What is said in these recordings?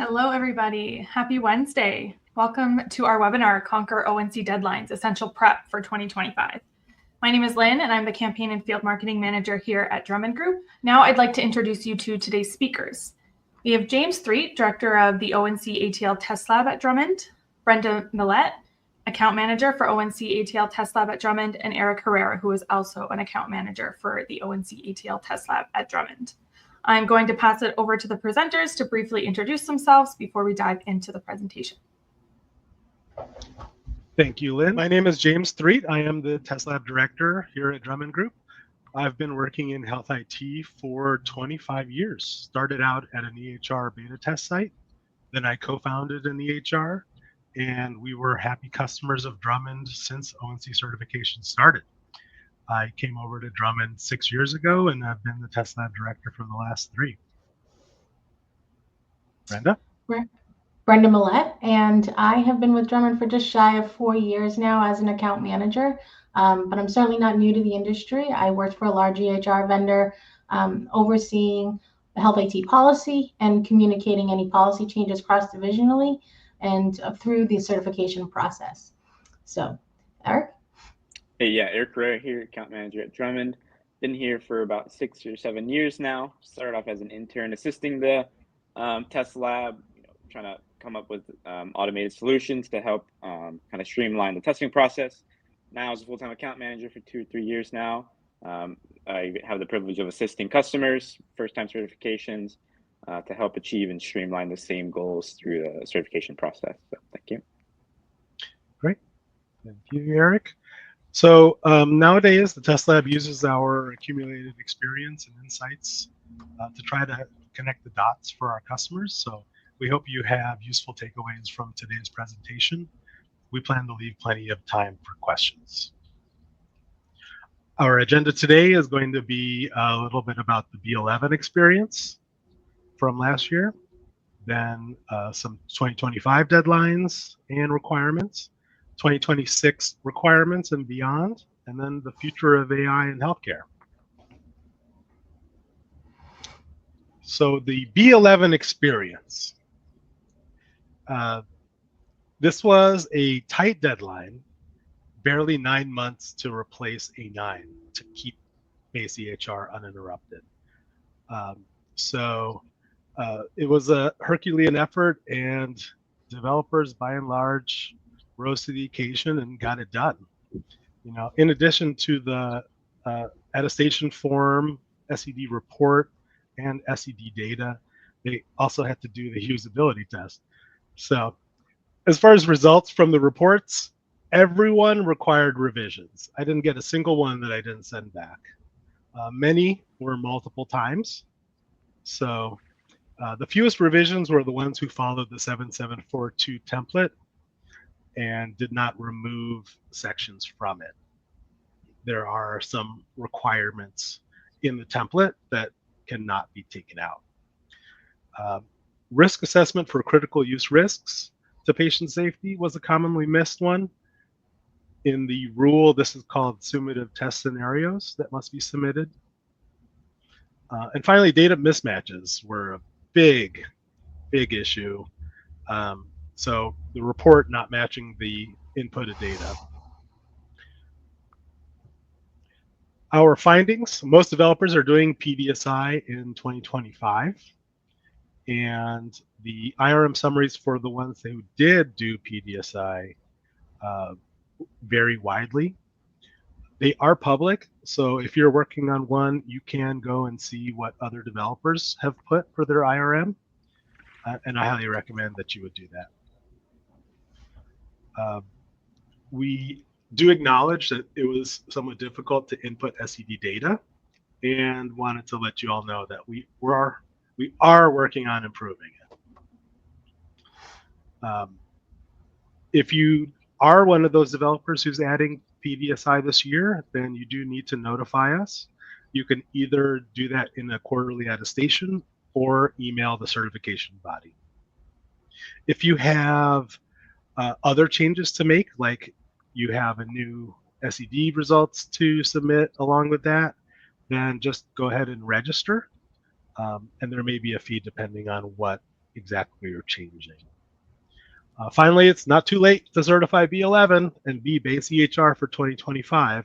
Hello, everybody. Happy Wednesday. Welcome to our webinar, Conquer ONC Deadlines, Essential Prep for 2025. My name is Lynn, and I'm the Campaign and Field Marketing Manager here at Drummond Group. Now I'd like to introduce you to today's speakers. We have James Threet, Director of the ONC ATL Test Lab at Drummond, Brenda Millette, Account Manager for ONC ATL Test Lab at Drummond, and Eric Herrera, who is also an Account Manager for the ONC ATL Test Lab at Drummond. I'm going to pass it over to the presenters to briefly introduce themselves before we dive into the presentation. Thank you, Lynn. My name is James Threet. I am the Test Lab Director here at Drummond Group. I've been working in health IT for 25 years. Started out at an EHR beta test site. Then I co-founded an EHR, and we were happy customers of Drummond since ONC certification started. I came over to Drummond 6 years ago, and I've been the Test Lab Director for the last 3. Brenda? Brenda Millette, and I have been with Drummond for just shy of 4 years now as an account manager, but I'm certainly not new to the industry. I worked for a large EHR vendor overseeing health IT policy and communicating any policy changes cross-divisionally and through the certification process. So, Eric? Hey, yeah, Eric Herrera here, account manager at Drummond. Been here for about 6 or 7 years now. Started off as an intern assisting the test lab, trying to come up with automated solutions to help kind of streamline the testing process. Now as a full-time account manager for 2 or 3 years now. I have the privilege of assisting customers, first-time certifications, to help achieve and streamline the same goals through the certification process. So thank you. Great. Thank you, Eric. So nowadays, the Test Lab uses our accumulated experience and insights to try to connect the dots for our customers. So we hope you have useful takeaways from today's presentation. We plan to leave plenty of time for questions. Our agenda today is going to be a little bit about the B11 experience from last year, then some 2025 deadlines and requirements, 2026 requirements and beyond, and then the future of AI in healthcare. So the B11 experience. This was a tight deadline, barely 9 months to replace A9 to keep base EHR uninterrupted. It was a Herculean effort, and developers by and large rose to the occasion and got it done. In addition to the attestation form, SED report, and SED data, they also had to do the usability test. So as far as results from the reports, everyone required revisions. I didn't get a single one that I didn't send back. Many were multiple times. So the fewest revisions were the ones who followed the 7742 template and did not remove sections from it. There are some requirements in the template that cannot be taken out. Risk assessment for critical use risks to patient safety was a commonly missed one. In the rule, this is called summative test scenarios that must be submitted. And finally, data mismatches were a big issue. So the report not matching the inputted data. Our findings: most developers are doing PDSI in 2025, and the IRM summaries for the ones who did do PDSI vary widely. They are public, so if you're working on one, you can go and see what other developers have put for their IRM, and I highly recommend that you would do that. We do acknowledge that it was somewhat difficult to input SED data, and wanted to let you all know that we are working on improving it. If you are one of those developers who's adding PDSI this year, then you do need to notify us. You can either do that in a quarterly attestation or email the certification body. If you have other changes to make, like you have a new SED results to submit along with that, then just go ahead and register. And there may be a fee depending on what exactly are changing. Finally, it's not too late to certify B11 and B base EHR for 2025.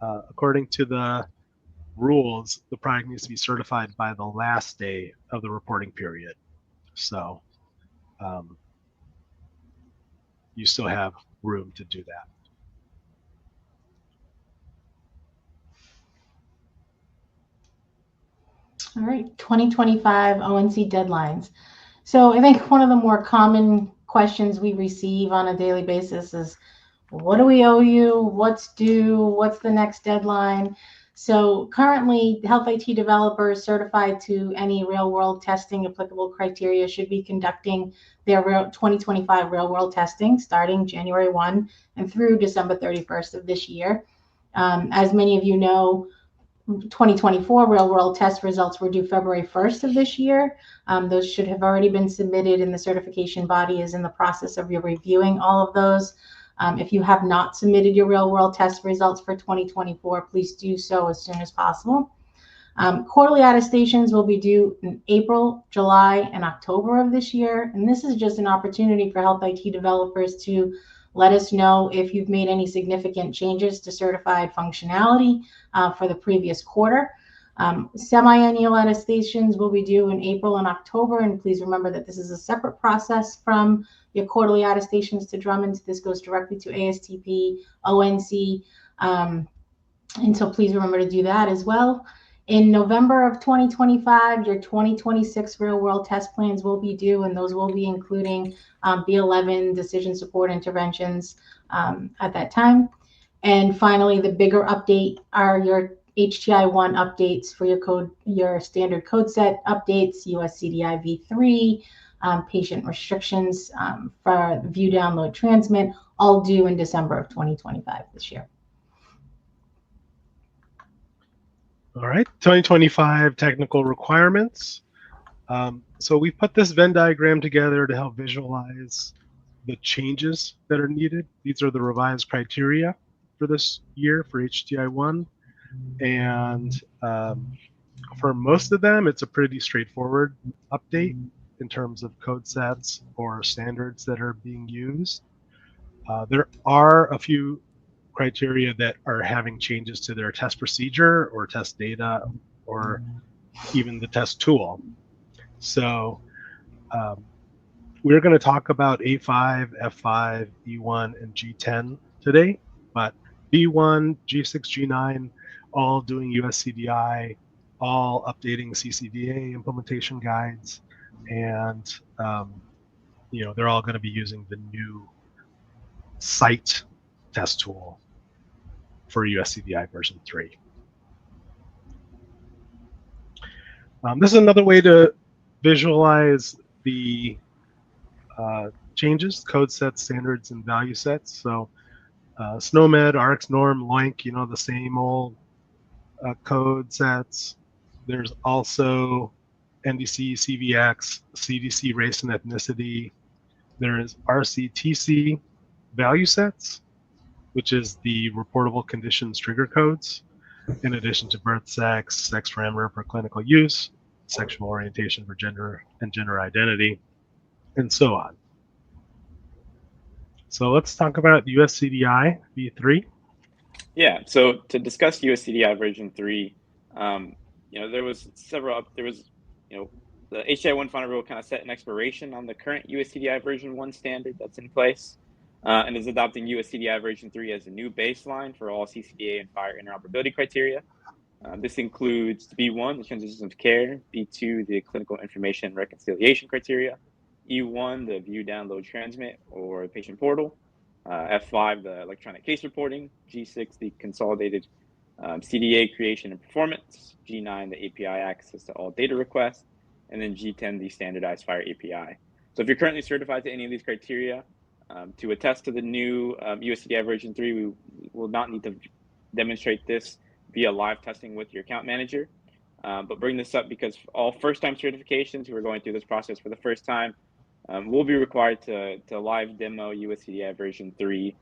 According to the rules, the product needs to be certified by the last day of the reporting period. So you still have room to do that. All right, 2025 ONC deadlines. So I think one of the more common questions we receive on a daily basis is, what do we owe you? What's due? What's the next deadline? So currently, health IT developers certified to any real-world testing applicable criteria should be conducting their 2025 real-world testing starting January 1 and through December 31st of this year. As many of you know, 2024 real-world test results were due February 1st of this year. Those should have already been submitted, and the certification body is in the process of reviewing all of those. If you have not submitted your real-world test results for 2024, please do so as soon as possible. Quarterly attestations will be due in April, July, and October of this year. And this is just an opportunity for health IT developers to let us know if you've made any significant changes to certified functionality for the previous quarter. Semi-annual attestations will be due in April and October. And please remember that this is a separate process from your quarterly attestations to Drummond. This goes directly to ASTP, ONC. And so please remember to do that as well. In November of 2025, your 2026 real-world test plans will be due, and those will be including B11 decision support interventions at that time. And finally, the bigger update are your HTI1 updates for your standard code set updates, US CDI v3, patient restrictions for view, download, transmit, all due in December of 2025 this year. All right, 2025 technical requirements. So we put this Venn diagram together to help visualize the changes that are needed. These are the revised criteria for this year for HTI1. And for most of them, it's a pretty straightforward update in terms of code sets or standards that are being used. There are a few criteria that are having changes to their test procedure or test data or even the test tool. So we're going to talk about A5, F5, E1, and G10 today, but B1, G6, G9, all doing US CDI, all updating CCDA implementation guides, and they're all going to be using the new site test tool for US CDI version 3. This is another way to visualize the changes, code sets, standards, and value sets. So SNOMED, RxNorm, LOINC, the same old code sets. There's also NDC, CVX, CDC, race and ethnicity. There's RCTC value sets, which is the reportable conditions trigger codes, in addition to birth, sex parameter for clinical use, sexual orientation for gender and gender identity, and so on. So let's talk about US CDI v3. Yeah, so to discuss US CDI version 3, there was the HTI1 final rule kind of set an expiration on the current US CDI version 1 standard that's in place, and is adopting US CDI version 3 as a new baseline for all CCDA and FHIR interoperability criteria. This includes B1, the transitions of care, B2, the clinical information reconciliation criteria, E1, the view, download, transmit, or patient portal, F5, the electronic case reporting, G6, the consolidated CDA creation and performance, G9, the API access to all data requests, and then G10, the standardized FHIR API. So if you're currently certified to any of these criteria, to attest to the new US CDI version 3, we will not need to demonstrate this via live testing with your account manager. But bring this up because all first-time certifications who are going through this process for the first time will be required to live demo US CDI version 3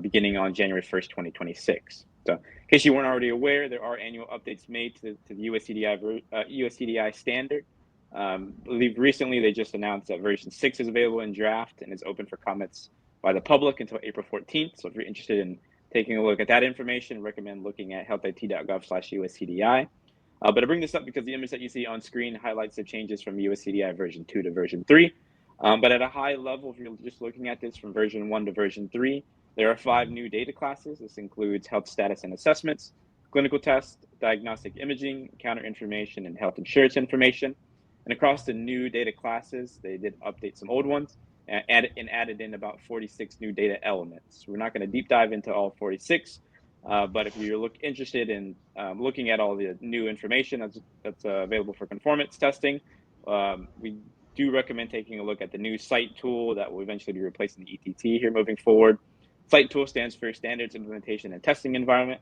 beginning on January 1st, 2026. So in case you weren't already aware, there are annual updates made to the US CDI standard I believe recently they just announced that version 6 is available in draft and is open for comments by the public until April 14th. So if you're interested in taking a look at that information, I recommend looking at healthit.gov/USCDI. But I bring this up because the image that you see on screen highlights the changes from USCDI version 2 to version 3. But at a high level, if you're just looking at this from version 1 to version 3, there are 5 new data classes. This includes health status and assessments, clinical tests, diagnostic imaging, counter information, and health insurance information. And across the new data classes, they did update some old ones and added in about 46 new data elements. We're not going to deep dive into all 46, but if you're interested in looking at all the new information that's available for conformance testing, we do recommend taking a look at the new site tool that will eventually be replacing the ETT here moving forward. Site tool stands for Standards Implementation and Testing Environment.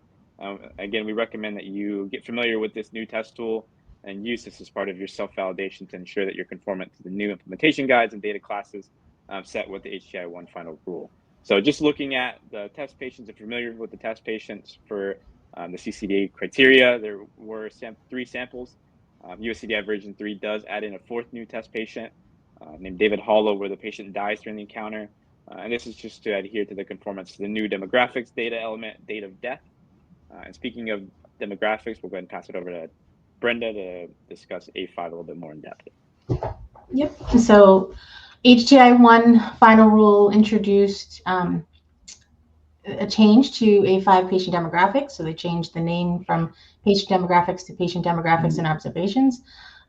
Again, we recommend that you get familiar with this new test tool and use this as part of your self-validation to ensure that you're conformant to the new implementation guides and data classes set with the HTI-1 final rule. So just looking at the test patients, if you're familiar with the test patients for the CCDA criteria, there were 3 samples. USCDI version 3 does add in a 4th new test patient named David Hollow, where the patient dies during the encounter. And this is just to adhere to the conformance to the new demographics data element, date of death. And speaking of demographics, we'll go ahead and pass it over to Brenda to discuss A5 a little bit more in depth. Yep. So HTI-1 final rule introduced a change to A5 patient demographics. So they changed the name from patient demographics to patient demographics and observations.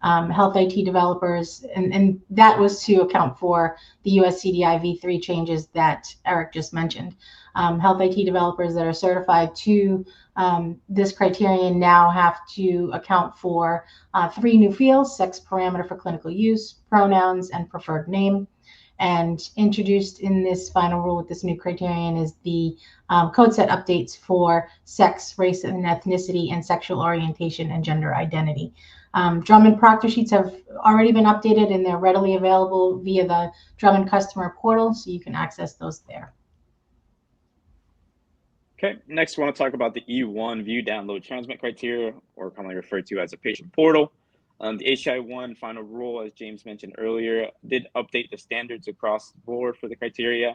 Health IT developers, and that was to account for the USCDI V3 changes that Eric just mentioned. Health IT developers that are certified to this criterion now have to account for 3 new fields: sex parameter for clinical use, pronouns, and preferred name. And introduced in this final rule with this new criterion is the code set updates for sex, race and ethnicity, and sexual orientation and gender identity. Drummond proctor sheets have already been updated and they're readily available via the Drummond customer portal, so you can access those there. Okay, next we want to talk about the E1 view, download, transmit criteria, or commonly referred to as a patient portal. The HTI-1 final rule, as James mentioned earlier, did update the standards across the board for the criteria.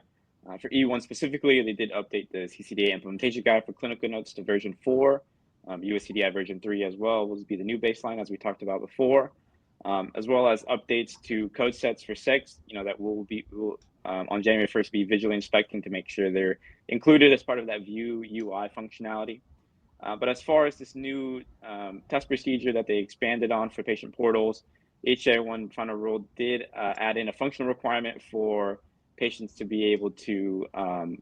For E1 specifically, they did update the CCDA implementation guide for clinical notes to version 4. USCDI version 3 as well will be the new baseline, as we talked about before, as well as updates to code sets for sex, that will on January 1st be visually inspecting to make sure they're included as part of that view UI functionality. But as far as this new test procedure that they expanded on for patient portals, HTI-1 final rule did add in a functional requirement for patients to be able to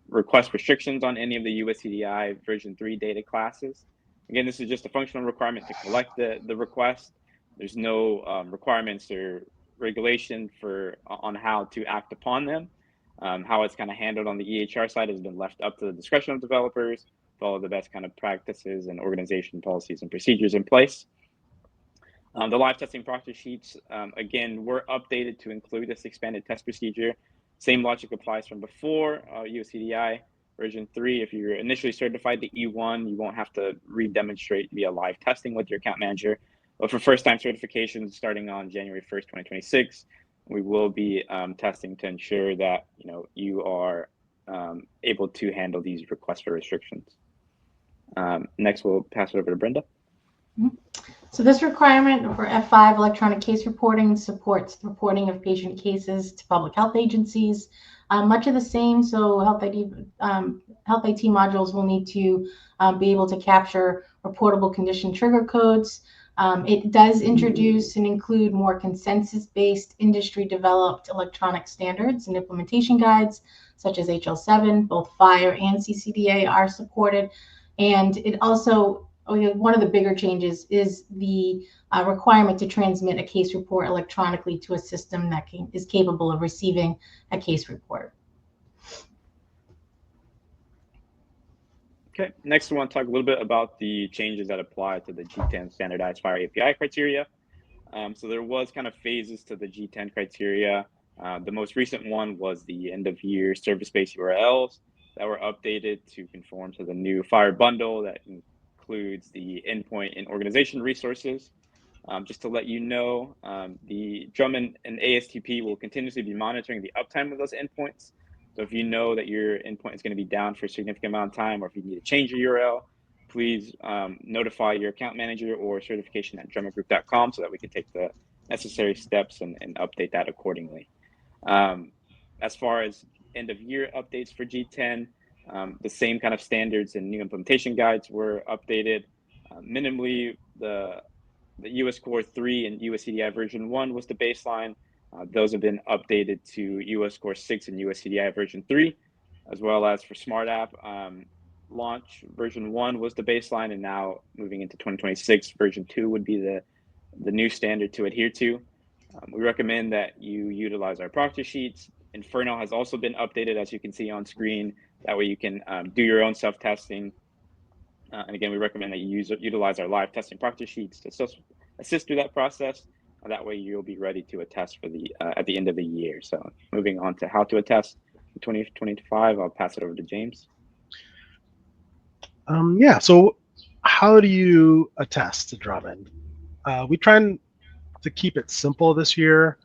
request restrictions on any of the USCDI version 3 data classes. Again, this is just a functional requirement to collect the request. There's no requirements or regulation on how to act upon them. How it's kind of handled on the EHR side has been left up to the discretion of developers, follow the best kind of practices and organization policies and procedures in place. The live testing proctor sheets, again, were updated to include this expanded test procedure. Same logic applies from before USCDI version 3. If you're initially certified to E1, you won't have to re-demonstrate via live testing with your account manager. But for first-time certifications starting on January 1st, 2026, we will be testing to ensure that you are able to handle these requests for restrictions. Next, we'll pass it over to Brenda. So this requirement for F5 electronic case reporting supports the reporting of patient cases to public health agencies. Much of the same, so health IT modules will need to be able to capture reportable condition trigger codes. It does introduce and include more consensus-based, industry-developed electronic standards and implementation guides, such as HL7. Both FHIR and CCDA are supported. And it also, one of the bigger changes is the requirement to transmit a case report electronically to a system that is capable of receiving a case report. Okay, next we want to talk a little bit about the changes that apply to the G10 standardized FHIR API criteria. So there was kind of phases to the G10 criteria. The most recent one was the end of year service-based URLs that were updated to conform to the new FHIR bundle that includes the endpoint and organization resources. Just to let you know, the Drummond and ASTP will continuously be monitoring the uptime of those endpoints. So if you know that your endpoint is going to be down for a significant amount of time, or if you need to change your URL, please notify your account manager or certification at drummondgroup.com so that we can take the necessary steps and update that accordingly. As far as end of year updates for G10, the same kind of standards and new implementation guides were updated. Minimally, the US Core 3 and US CDI version 1 was the baseline. Those have been updated to US Core 6 and US CDI version 3, as well as for Smart App. Launch version 1 was the baseline, and now moving into 2026, version 2 would be the new standard to adhere to. We recommend that you utilize our proctor sheets. Inferno has also been updated, as you can see on screen. That way you can do your own self-testing. And again, we recommend that you utilize our live testing proctor sheets to assist through that process. That way you'll be ready to attest for at the end of the year. So moving on to how to attest in 2025, I'll pass it over to James. Yeah, so how do you attest to Drummond? We try to keep it simple this year.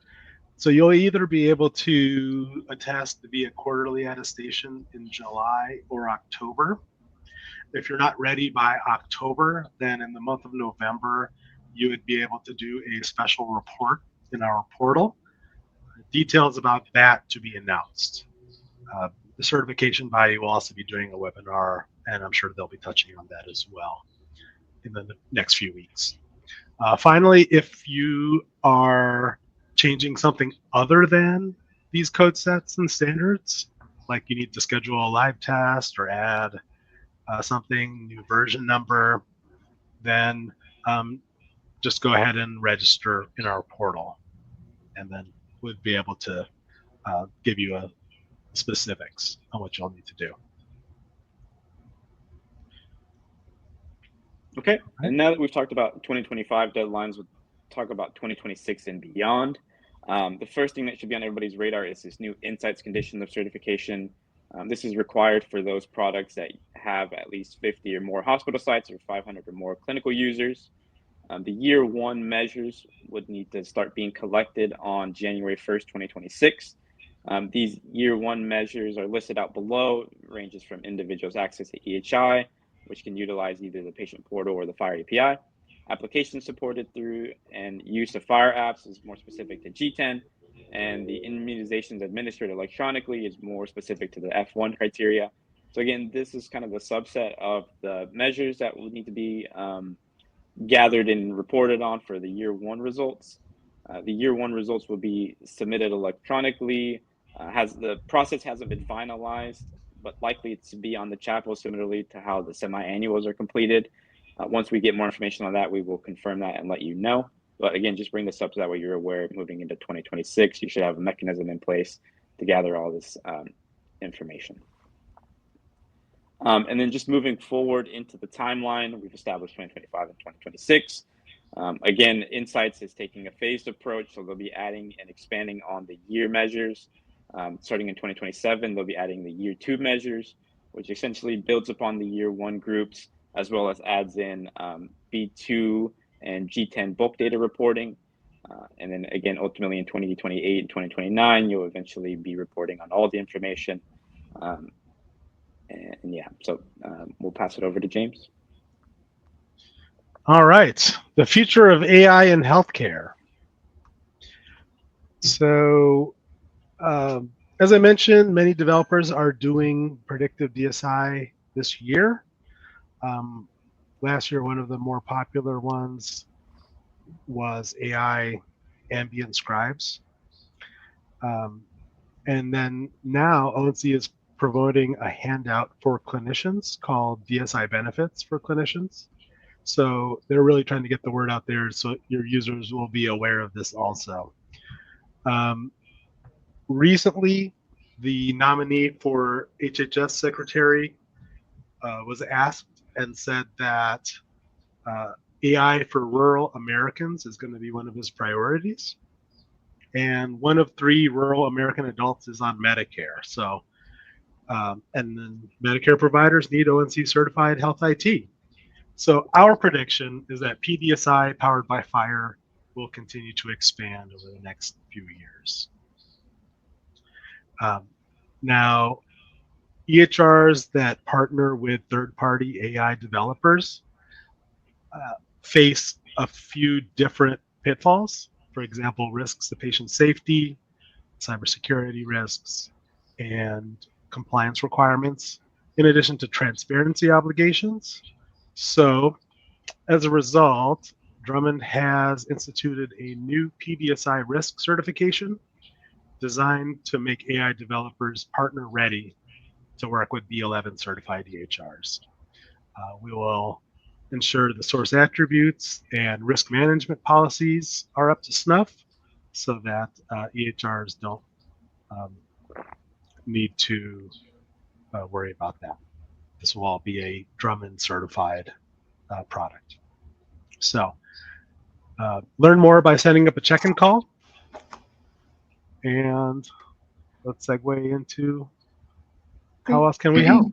So you'll either be able to attest via quarterly attestation in July or October. If you're not ready by October, then in the month of November, you would be able to do a special report in our portal. Details about that to be announced. The certification body will also be doing a webinar, and I'm sure they'll be touching on that as well in the next few weeks. Finally, if you are changing something other than these code sets and standards, like you need to schedule a live test or add something, new version number, then just go ahead and register in our portal, and then we'll be able to give you specifics on what you'll need to do. Okay, and now that we've talked about 2025 deadlines, we'll talk about 2026 and beyond. The first thing that should be on everybody's radar is this new insights condition of certification. This is required for those products that have at least 50 or more hospital sites or 500 or more clinical users. The year one measures would need to start being collected on January 1st, 2026. These year one measures are listed out below. It ranges from individuals' access to EHI, which can utilize either the patient portal or the FHIR API. Applications supported through and use of FHIR apps is more specific to G10, and the immunizations administered electronically is more specific to the F1 criteria. So again, this is kind of a subset of the measures that will need to be gathered and reported on for the year one results. The year one results will be submitted electronically. The process hasn't been finalized, but likely to be on the chapel, similarly to how the semi-annuals are completed. Once we get more information on that, we will confirm that and let you know. But again, just bring this up so that way you're aware moving into 2026, you should have a mechanism in place to gather all this information. And then just moving forward into the timeline, we've established 2025 and 2026. Again, Insights is taking a phased approach, so they'll be adding and expanding on the year measures. Starting in 2027, they'll be adding the year two measures, which essentially builds upon the year one groups, as well as adds in B2 and G10 bulk data reporting. And then again, ultimately in 2028 and 2029, you'll eventually be reporting on all the information. And yeah, so we'll pass it over to James. All right, the future of AI in healthcare. So, as I mentioned, many developers are doing predictive DSI this year. Last year, one of the more popular ones was AI ambient scribes. And then now ONC is promoting a handout for clinicians called DSI Benefits for Clinicians. So they're really trying to get the word out there so your users will be aware of this also. Recently, the nominee for HHS secretary was asked and said that AI for rural Americans is going to be one of his priorities. And 1 of 3 rural American adults is on Medicare. So, and then Medicare providers need ONC certified health IT. So our prediction is that PDSI powered by FHIR will continue to expand over the next few years. Now, EHRs that partner with third-party AI developers face a few different pitfalls. For example, risks to patient safety, cybersecurity risks, and compliance requirements, in addition to transparency obligations. So, as a result, Drummond has instituted a new PDSI risk certification designed to make AI developers partner ready to work with B11 certified EHRs. We will ensure the source attributes and risk management policies are up to snuff so that EHRs don't need to worry about that. This will all be a Drummond certified product. So learn more by setting up a check-in call. And let's segue into how else can we help?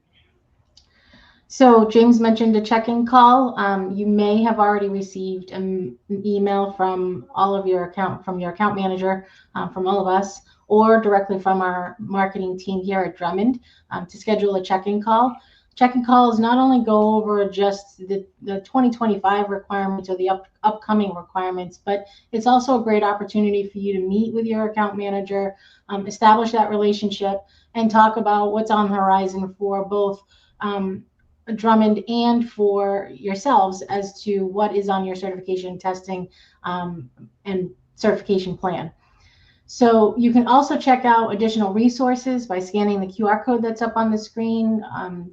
So James mentioned a check-in call. You may have already received an email from your account manager, from all of us, or directly from our marketing team here at Drummond to schedule a check-in call. Check-in calls not only go over just the 2025 requirements or the upcoming requirements, but it's also a great opportunity for you to meet with your account manager, establish that relationship, and talk about what's on the horizon for both Drummond and for yourselves as to what is on your certification testing and certification plan. So you can also check out additional resources by scanning the QR code that's up on the screen.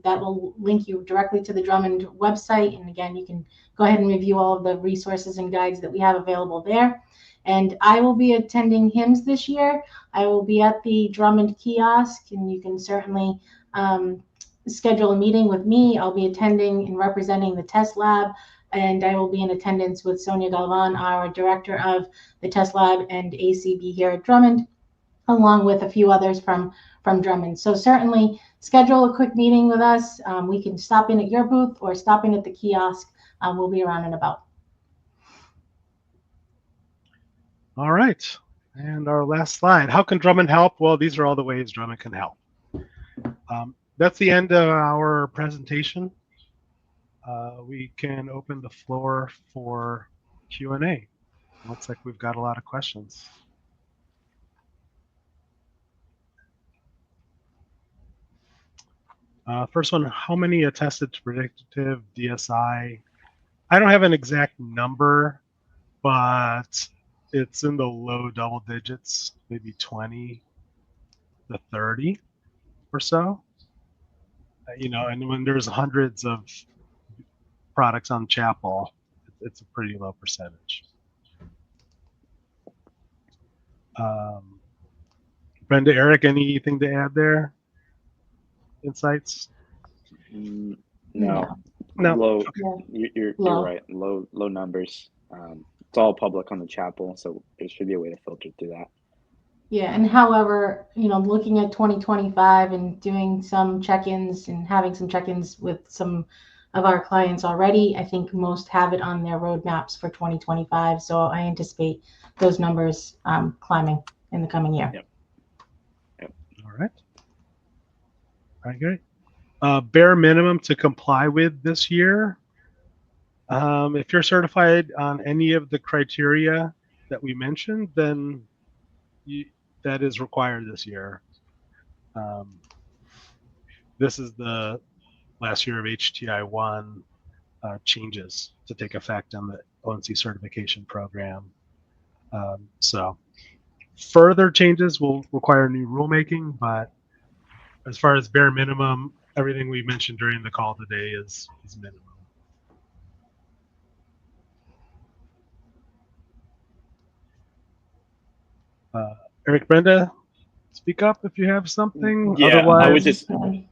That will link you directly to the Drummond website. And again, you can go ahead and review all of the resources and guides that we have available there. And I will be attending HIMSS this year. I will be at the Drummond kiosk, and you can certainly schedule a meeting with me. I'll be attending and representing the test lab, and I will be in attendance with Sonia Galvan, our director of the test lab and ACB here at Drummond, along with a few others from Drummond. So certainly schedule a quick meeting with us. We can stop in at your booth or stop in at the kiosk. We'll be around and about. All right. And our last slide. How can Drummond help? Well, these are all the ways Drummond can help. That's the end of our presentation. We can open the floor for Q&A. Looks like we've got a lot of questions. First one, how many attested to predictive DSI? I don't have an exact number, but it's in the low double digits, maybe 20 to 30 or so. And when there's hundreds of products on Chapel, it's a pretty low percentage. Brenda, Eric, anything to add there? Insights? No. No. Low. You're right. Low numbers. It's all public on the Chapel, so there should be a way to filter through that. Yeah, and however, looking at 2025 and doing some check-ins and having some check-ins with some of our clients already, I think most have it on their roadmaps for 2025. So I anticipate those numbers climbing in the coming year. Yep. All right. All right, great. Bare minimum to comply with this year. If you're certified on any of the criteria that we mentioned, then that is required this year. This is the last year of HTI1 changes to take effect on the ONC certification program. So further changes will require new rulemaking, but as far as bare minimum, everything we mentioned during the call today is minimum. Eric, Brenda, speak up if you have something. Yeah, otherwise, I would just.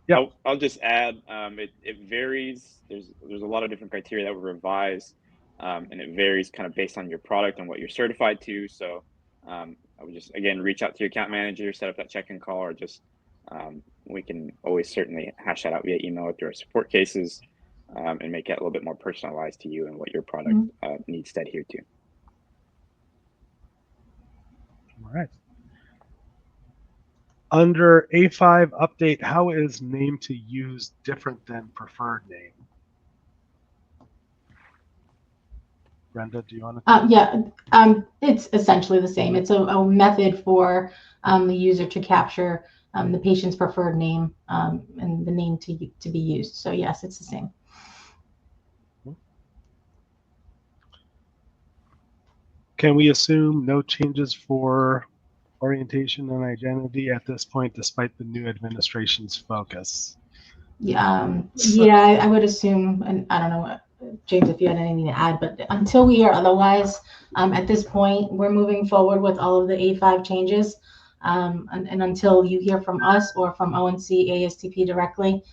Yeah. I'll just add. It varies. There's a lot of different criteria that were revised, and it varies kind of based on your product and what you're certified to. So I would just again reach out to your account manager, set up that check-in call, or just we can always certainly hash that out via email or through our support cases. and make it a little bit more personalized to you and what your product needs to adhere to. All right. Under A5 update, how is name to use different than preferred name? Brenda, do you want to? Yeah, it's essentially the same. It's a method for the user to capture the patient's preferred name and the name to be used. So yes, it's the same. Can we assume no changes for orientation and identity at this point, despite the new administration's focus? Yeah, I would assume, and I don't know, James, if you had anything to add, but until we hear otherwise, at this point, we're moving forward with all of the A5 changes. And until you hear from us or from ONC ASTP directly,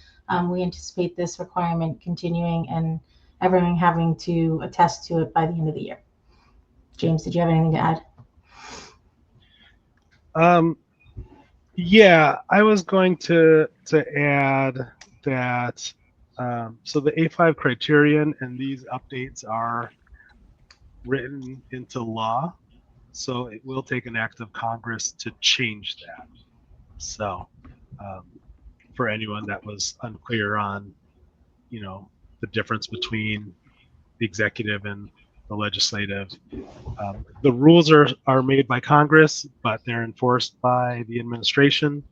we anticipate this requirement continuing and everyone having to attest to it by the end of the year. James, did you have anything to add? Yeah, I was going to add that so the A5 criterion and these updates are written into law, so it will take an act of Congress to change that. So for anyone that was unclear on, the difference between the executive and the legislative, the rules are made by Congress, but they're enforced by the administration.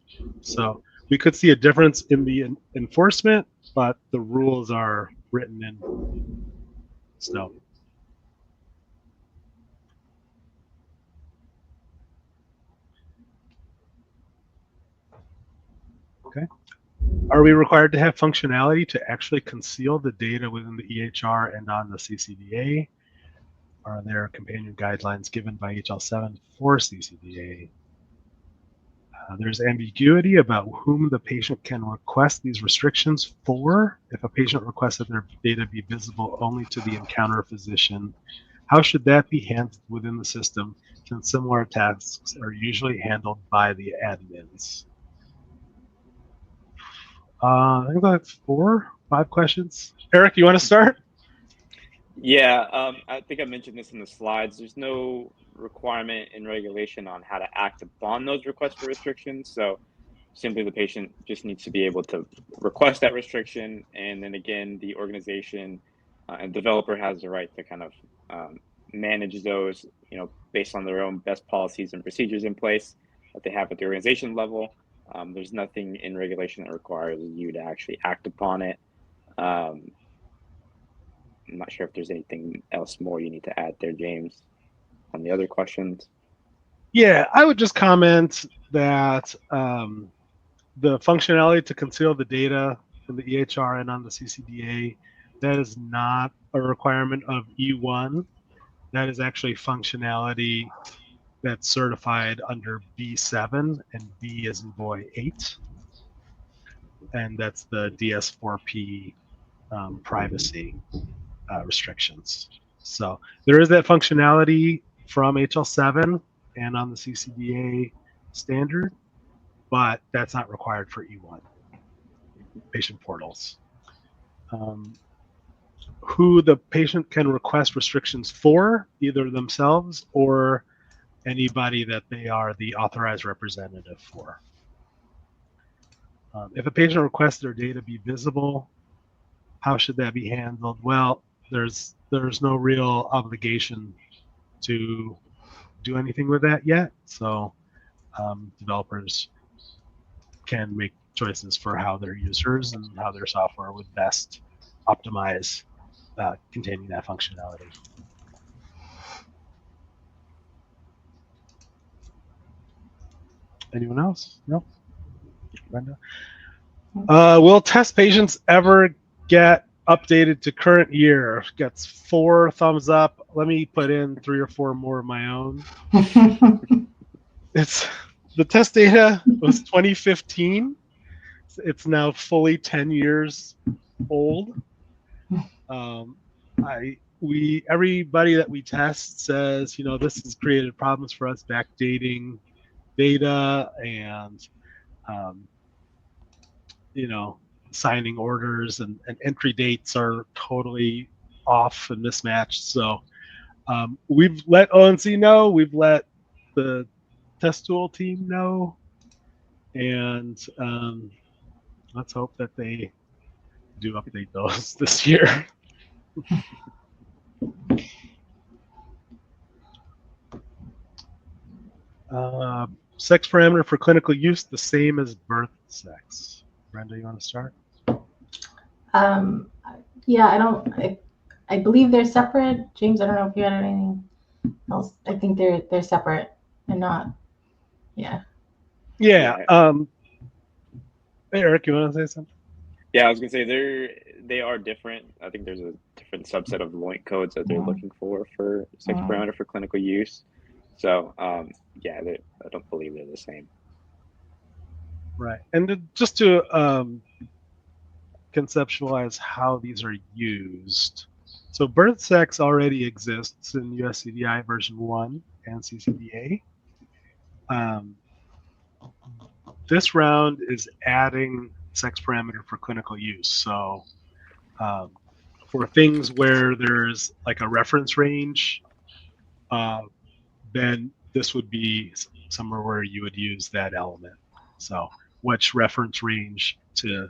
So we could see a difference in the enforcement, but the rules are written in stone. Okay. Are we required to have functionality to actually conceal the data within the EHR and on the CCDA? Are there companion guidelines given by HL7 for CCDA? There's ambiguity about whom the patient can request these restrictions for. If a patient requests that their data be visible only to the encounter physician, how should that be handled within the system, since similar tasks are usually handled by the admins? I think that's 5 questions. Eric, you want to start? Yeah, I think I mentioned this in the slides. There's no requirement in regulation on how to act upon those requests for restrictions. So simply the patient just needs to be able to request that restriction. And then again, the organization and developer has the right to kind of manage those, based on their own best policies and procedures in place that they have at the organization level. There's nothing in regulation that requires you to actually act upon it. I'm not sure if there's anything else more you need to add there, James, on the other questions. Yeah, I would just comment that the functionality to conceal the data in the EHR and on the CCDA, that is not a requirement of E1. That is actually functionality that's certified under B7, and B as in boy 8. And that's the DS4P privacy restrictions. So there is that functionality from HL7 and on the CCDA standard, but that's not required for E1 patient portals. Who the patient can request restrictions for, either themselves or anybody that they are the authorized representative for. If a patient requests their data be visible, how should that be handled? Well, there's no real obligation to do anything with that yet. So developers can make choices for how their users and how their software would best optimize containing that functionality. Anyone else? No? Brenda? Will test patients ever get updated to current year? Gets 4 thumbs up. Let me put in 3 or 4 more of my own. It's the test data was 2015. It's now fully 10 years old. Everybody that we test says, this has created problems for us backdating data, and signing orders, and entry dates are totally off and mismatched. So we've let ONC know, we've let the test tool team know, and let's hope that they do update those this year. Sex parameter for clinical use, the same as birth sex. Brenda, you want to start? Yeah, I believe they're separate. James, I don't know if you had anything else. I think they're separate and not, yeah. Yeah. Eric, you want to say something? Yeah, I was gonna say they are different. I think there's a different subset of LOINC codes that they're looking for sex parameter for clinical use. So yeah, I don't believe they're the same. Right. And just to conceptualize how these are used. So birth sex already exists in USCDI version 1 and CCDA. This round is adding sex parameter for clinical use. So for things where there's like a reference range, then this would be somewhere where you would use that element. So which reference range to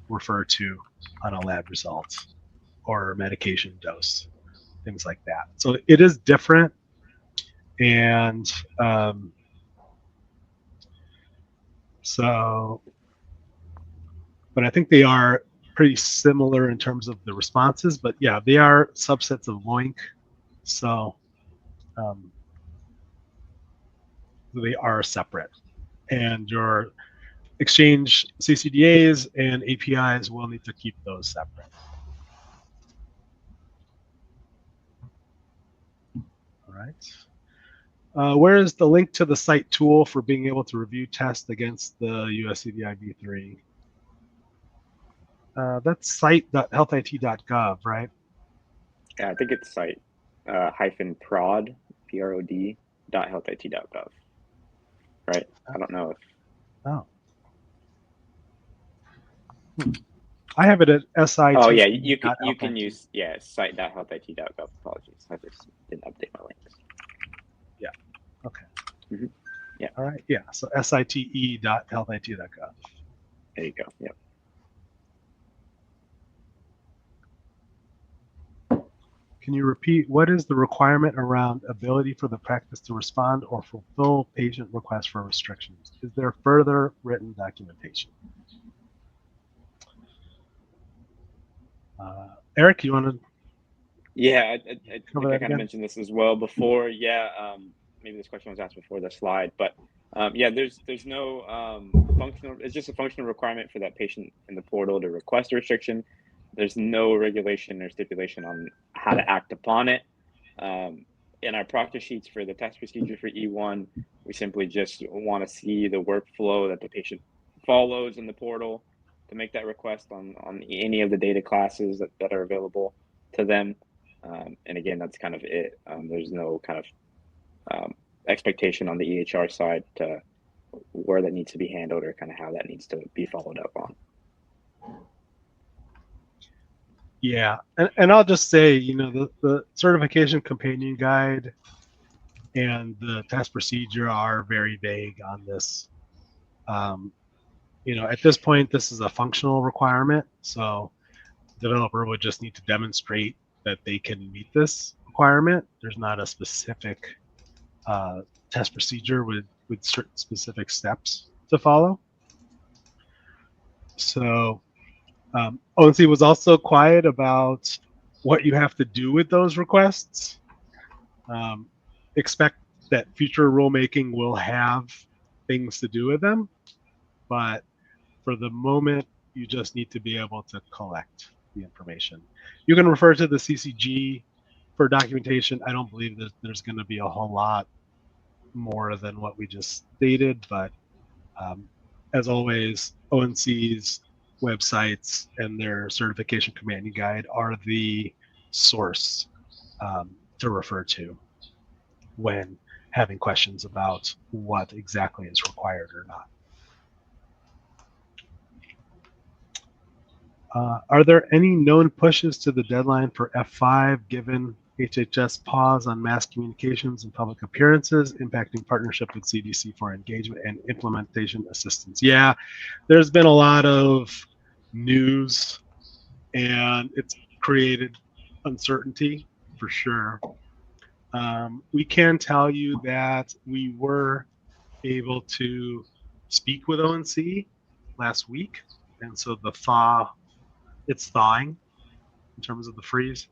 refer to on a lab result or medication dose, things like that. So it is different, and but I think they are pretty similar in terms of the responses. But yeah, they are subsets of LOINC, so they are separate, and your Exchange CCDAs and APIs will need to keep those separate. All right. Where is the link to the site tool for being able to review tests against the USCDI v3? That's site.healthit.gov, right? Yeah, I think it's site -prod, PROD, .healthit.gov. Right? I don't know if. Oh. I have it at SIT. Oh yeah, you can use site.healthit.gov. Apologies, I just didn't update my links. Yeah. Okay. Yeah. All right. Yeah. So site.healthit.gov. There you go. Yep. Can you repeat what is the requirement around ability for the practice to respond or fulfill patient requests for restrictions? Is there further written documentation? Eric, you want to? Yeah, I think I kind of mentioned this as well before. Yeah, maybe this question was asked before the slide, but yeah, there's no functional. It's just a functional requirement for that patient in the portal to request a restriction. There's no regulation or stipulation on how to act upon it. In our practice sheets for the test procedure for E1, we simply just want to see the workflow that the patient follows in the portal to make that request on any of the data classes that are available to them. And again, that's kind of it. There's no kind of expectation on the EHR side to where that needs to be handled or kind of how that needs to be followed up on. Yeah, and I'll just say, you know, the certification companion guide and the test procedure are very vague on this. You know, at this point, this is a functional requirement, so the developer would just need to demonstrate that they can meet this requirement. There's not a specific test procedure with certain specific steps to follow. So ONC was also quiet about what you have to do with those requests. Expect that future rulemaking will have things to do with them, but for the moment, you just need to be able to collect the information. You can refer to the CCG for documentation. I don't believe that there's going to be a whole lot more than what we just stated, but as always, ONC's websites and their certification companion guide are the source to refer to when having questions about what exactly is required or not. Are there any known pushes to the deadline for F5 given HHS pause on mass communications and public appearances impacting partnership with CDC for engagement and implementation assistance? Yeah, there's been a lot of news and it's created uncertainty for sure. We can tell you that we were able to speak with ONC last week, and so it's thawing in terms of the freeze.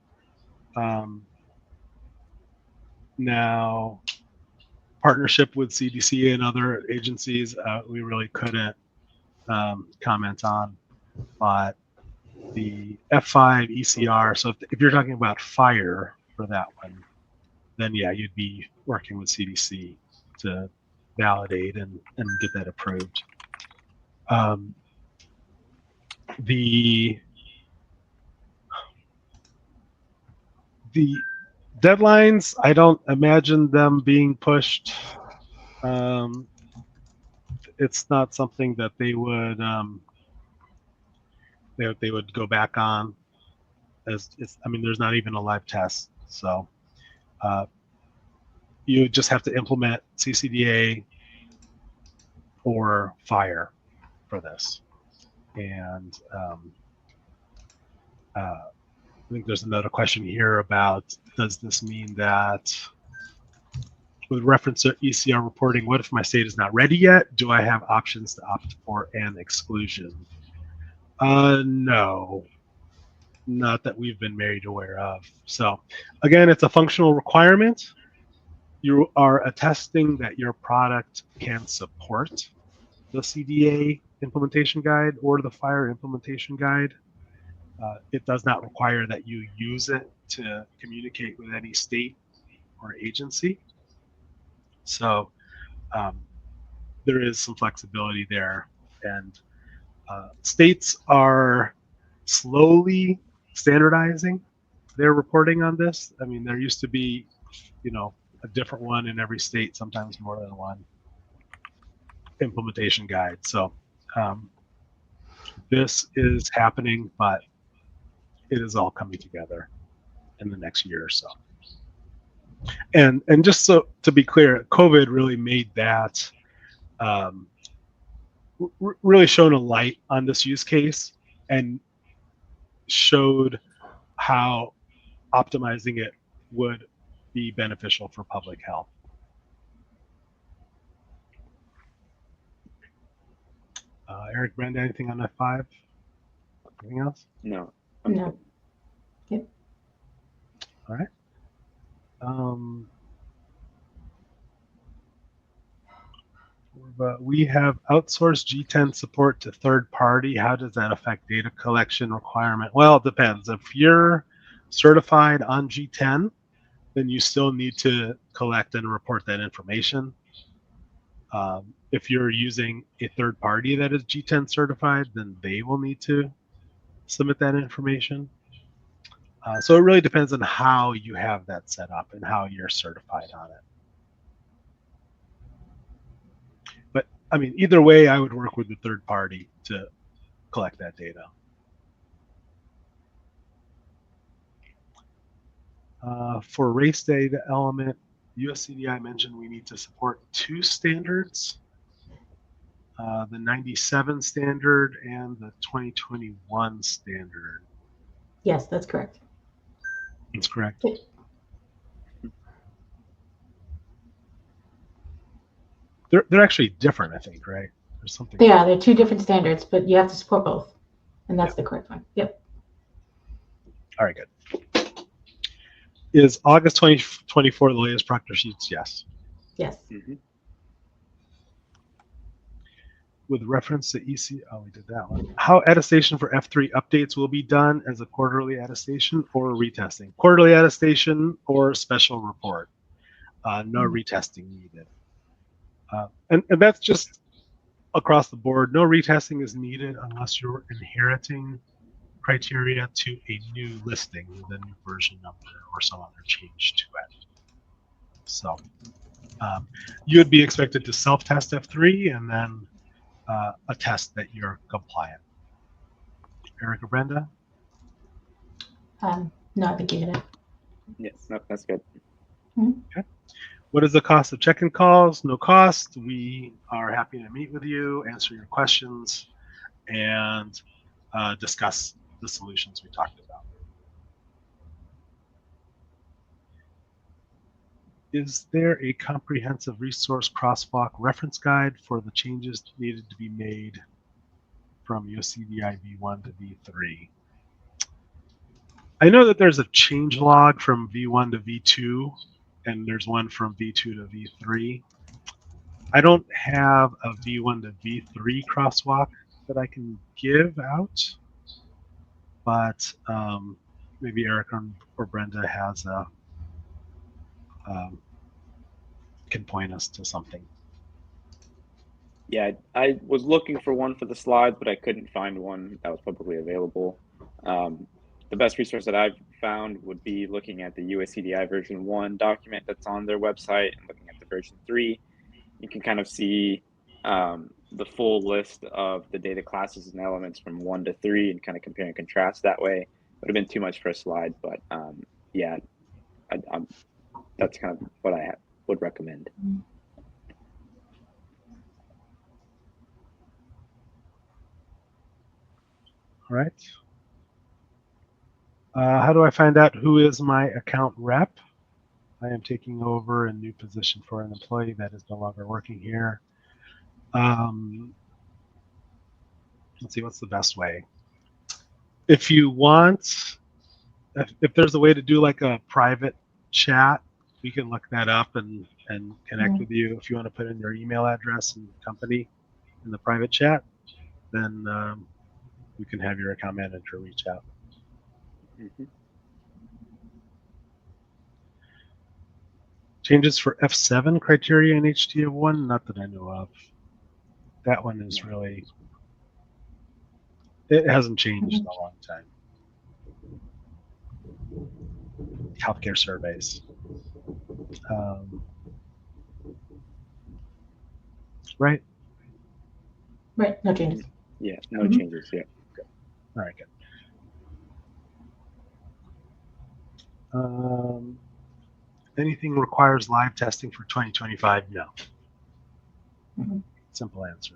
Now, partnership with CDC and other agencies, we really couldn't comment on, but the F5 ECR, so if you're talking about FHIR for that one, then yeah, you'd be working with CDC to validate and get that approved. The deadlines, I don't imagine them being pushed. It's not something that they would go back on. I mean, there's not even a live test, so you just have to implement CCDA or FHIR for this. And I think there's another question here about, does this mean that with reference to ECR reporting, what if my state is not ready yet? Do I have options to opt for an exclusion? No, not that we've been made aware of. So again, it's a functional requirement. You are attesting that your product can support the CDA implementation guide or the FHIR implementation guide. It does not require that you use it to communicate with any state or agency. So there is some flexibility there. And states are slowly standardizing their reporting on this. I mean, there used to be, a different one in every state, sometimes more than one implementation guide. So this is happening, but it is all coming together in the next year or so. And just so to be clear, COVID really made that really shone a light on this use case and showed how optimizing it would be beneficial for public health. Eric, Brenda, anything on F5? Anything else? No. No. Yep. All right. We have outsourced G10 support to third party. How does that affect data collection requirement? Well, it depends. If you're certified on G10, then you still need to collect and report that information. If you're using a third party that is G10 certified, then they will need to submit that information. So it really depends on how you have that set up and how you're certified on it. But I mean, either way, I would work with the third party to collect that data. For race data element, USCDI mentioned we need to support 2 standards, the 97 standard and the 2021 standard. Yes, that's correct. That's correct. They're actually different, I think, right? There's something. They're 2 different standards, but you have to support both, and that's the correct one. Yep. All right, good. Is August 2024 the latest proctor sheets? Yes. Yes. Mm-hmm. With reference to EC, we did that one. How attestation for F3 updates will be done as a quarterly attestation or retesting? Quarterly attestation or special report. No retesting needed. And that's just across the board. No retesting is needed unless you're inheriting criteria to a new listing with a new version number or some other change to it. So you would be expected to self-test F3 and then attest that you're compliant. Eric or Brenda? No, I think you hit it. Yes, no, that's good. Okay. What is the cost of check-in calls? No cost. We are happy to meet with you, answer your questions, and discuss the solutions we talked about. Is there a comprehensive resource crosswalk reference guide for the changes needed to be made from USCDI V1 to V3? I know that there's a change log from V1 to V2, and there's one from V2 to V3. I don't have a V1 to V3 crosswalk that I can give out, but maybe Eric or Brenda has a can point us to something. Yeah, I was looking for one for the slides, but I couldn't find one that was publicly available. The best resource that I've found would be looking at the USCDI version 1 document that's on their website and looking at the version 3. You can kind of see the full list of the data classes and elements from 1 to 3 and kind of compare and contrast that way. Would have been too much for a slide, but yeah, that's kind of what I would recommend. All right. How do I find out who is my account rep? I am taking over a new position for an employee that is no longer working here. Let's see, what's the best way? If you want, if there's a way to do like a private chat, we can look that up and connect with you. If you want to put in your email address and company in the private chat, then we can have your account manager reach out. Changes for F7 criteria in HTA1, not that I know of. That one is really, it hasn't changed in a long time. Healthcare surveys. Right? Right, no changes. Yeah, no changes, yeah. Good. All right, good. Anything requires live testing for 2025? No. Simple answer.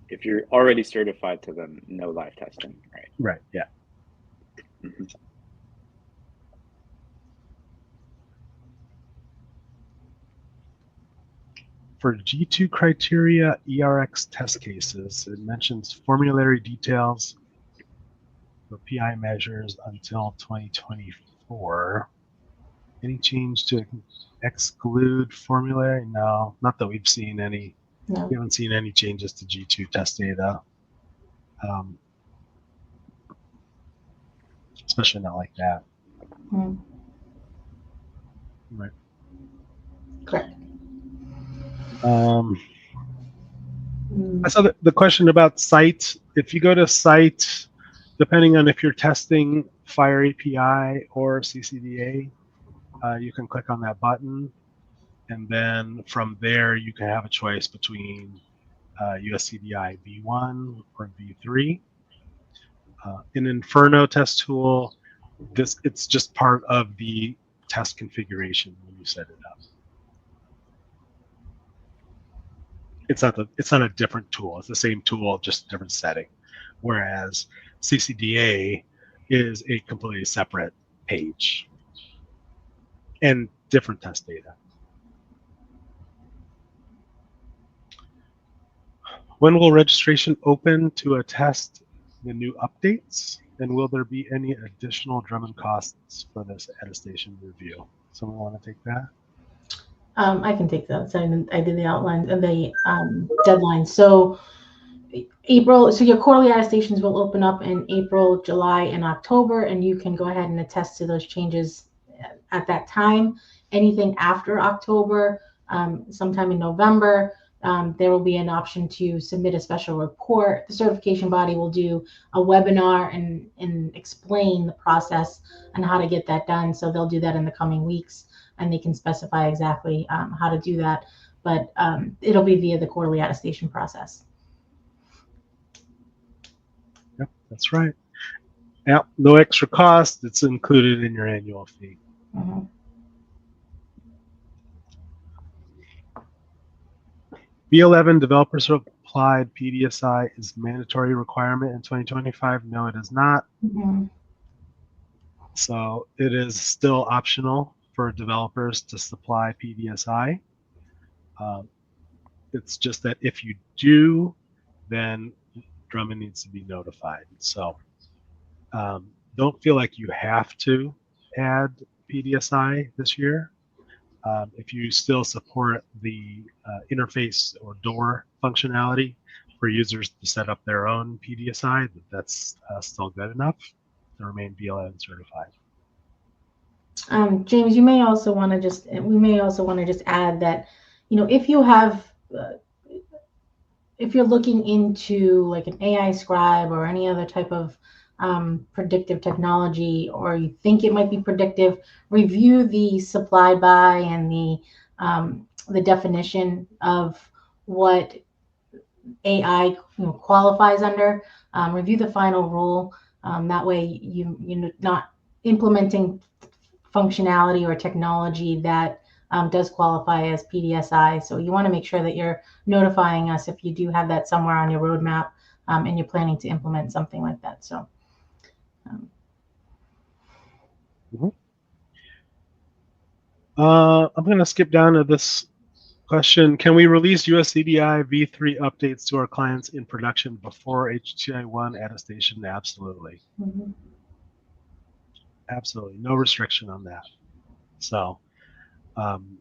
If you're already certified to them, no live testing, right? Right, yeah. For G2 criteria ERX test cases, it mentions formulary details for PI measures until 2024. Any change to exclude formulary? No, not that we've seen any. No. We haven't seen any changes to G2 test data, especially not like that. Right. Correct. I saw the question about site. If you go to site, depending on if you're testing FHIR API or CCDA, you can click on that button, and then from there you can have a choice between USCDI V1 or V3. In Inferno test tool, it's just part of the test configuration when you set it up. It's not a different tool. It's the same tool, just different setting. Whereas CCDA is a completely separate page and different test data. When will registration open to attest the new updates? And will there be any additional Drummond costs for this attestation review? Someone want to take that? I can take that. So I did the outlines and the deadlines. So April, so your quarterly attestations will open up in April, July, and October, and you can go ahead and attest to those changes at that time. Anything after October, sometime in November, there will be an option to submit a special report. The certification body will do a webinar and explain the process and how to get that done. So they'll do that in the coming weeks, and they can specify exactly how to do that. But it'll be via the quarterly attestation process. That's right. Yeah, no extra cost. It's included in your annual fee. Mhm. B11 developer supplied PDSI is mandatory requirement in 2025. No, it is not. Mhm. So it is still optional for developers to supply PDSI. It's just that if you do, then Drummond needs to be notified. So don't feel like you have to add PDSI this year. If you still support the interface or door functionality for users to set up their own PDSI, that's still good enough to remain BLN certified. James, we may also want to just add that, if you have, if you're looking into like an AI scribe or any other type of predictive technology, or you think it might be predictive, review the supply by and the definition of what AI qualifies under. Review the final rule. That way, you're not implementing functionality or technology that does qualify as PDSI. So you want to make sure that you're notifying us if you do have that somewhere on your roadmap and you're planning to implement something like that. So. I'm going to skip down to this question. Can we release USCDI v3 updates to our clients in production before HTI1 attestation? Absolutely. Mm-hmm. Absolutely. No restriction on that. So, and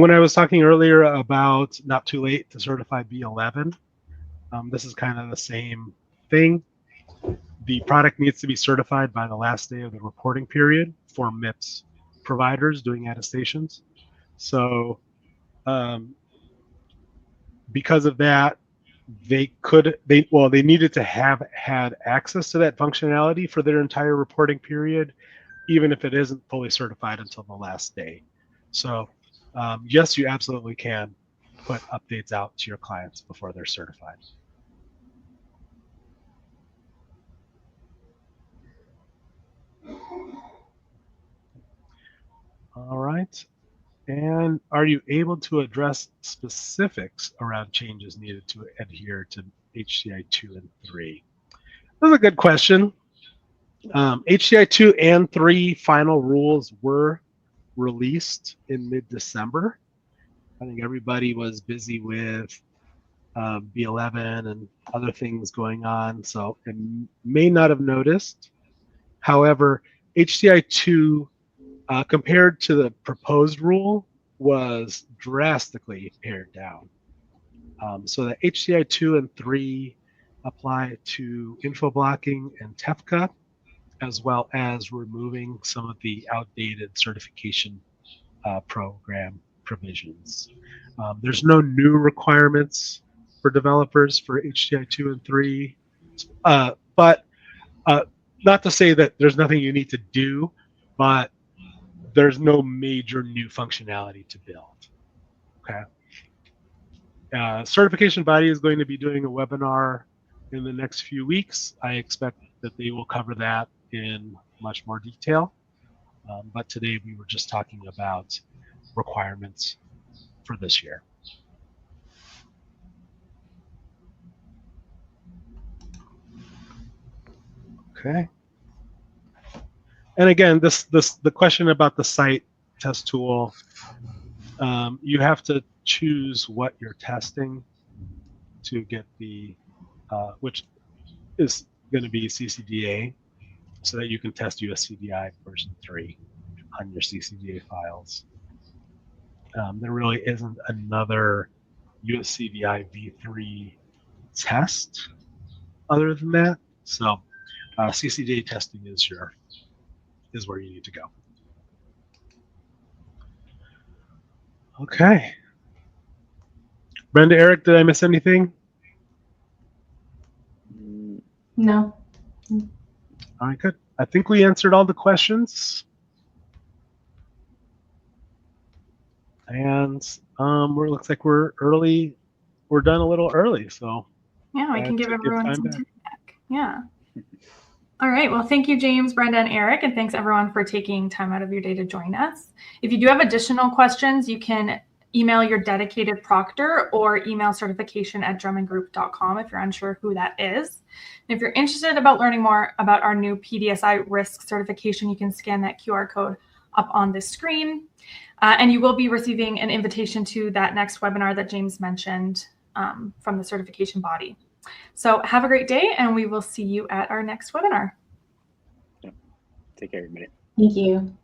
when I was talking earlier about not too late to certify B11, this is kind of the same thing. The product needs to be certified by the last day of the reporting period for MIPS providers doing attestations. So, because of that, they needed to have had access to that functionality for their entire reporting period, even if it isn't fully certified until the last day. So, yes, you absolutely can put updates out to your clients before they're certified. All right. And are you able to address specifics around changes needed to adhere to HCI 2 and 3? That's a good question. HCI 2 and 3 final rules were released in mid-December. I think everybody was busy with B11 and other things going on, so it may not have noticed. However, HCI 2 compared to the proposed rule was drastically pared down. So the HCI 2 and 3 apply to info blocking and TEFCA, as well as removing some of the outdated certification program provisions. There's no new requirements for developers for HCI 2 and 3, but not to say that there's nothing you need to do, but there's no major new functionality to build. Okay. Certification body is going to be doing a webinar in the next few weeks. I expect that they will cover that in much more detail. But today we were just talking about requirements for this year. Okay. And again, the question about the site test tool, you have to choose what you're testing to get the, which is going to be CCDA, so that you can test USCDI version 3 on your CCDA files. There really isn't another USCDI v3 test other than that. So CCDA testing is where you need to go. Okay. Brenda, Eric, did I miss anything? No. All right, good. I think we answered all the questions. And it looks like we're early. We're done a little early, so yeah, we can give everyone some feedback. Yeah. All right. Well, thank you, James, Brenda, and Eric, and thanks everyone for taking time out of your day to join us. If you do have additional questions, you can email your dedicated proctor or email certification@drummondgroup.com if you're unsure who that is. And if you're interested about learning more about our new PDSI risk certification, you can scan that QR code up on the screen. And you will be receiving an invitation to that next webinar that James mentioned from the certification body. So have a great day, and we will see you at our next webinar. Take care, everybody. Thank you.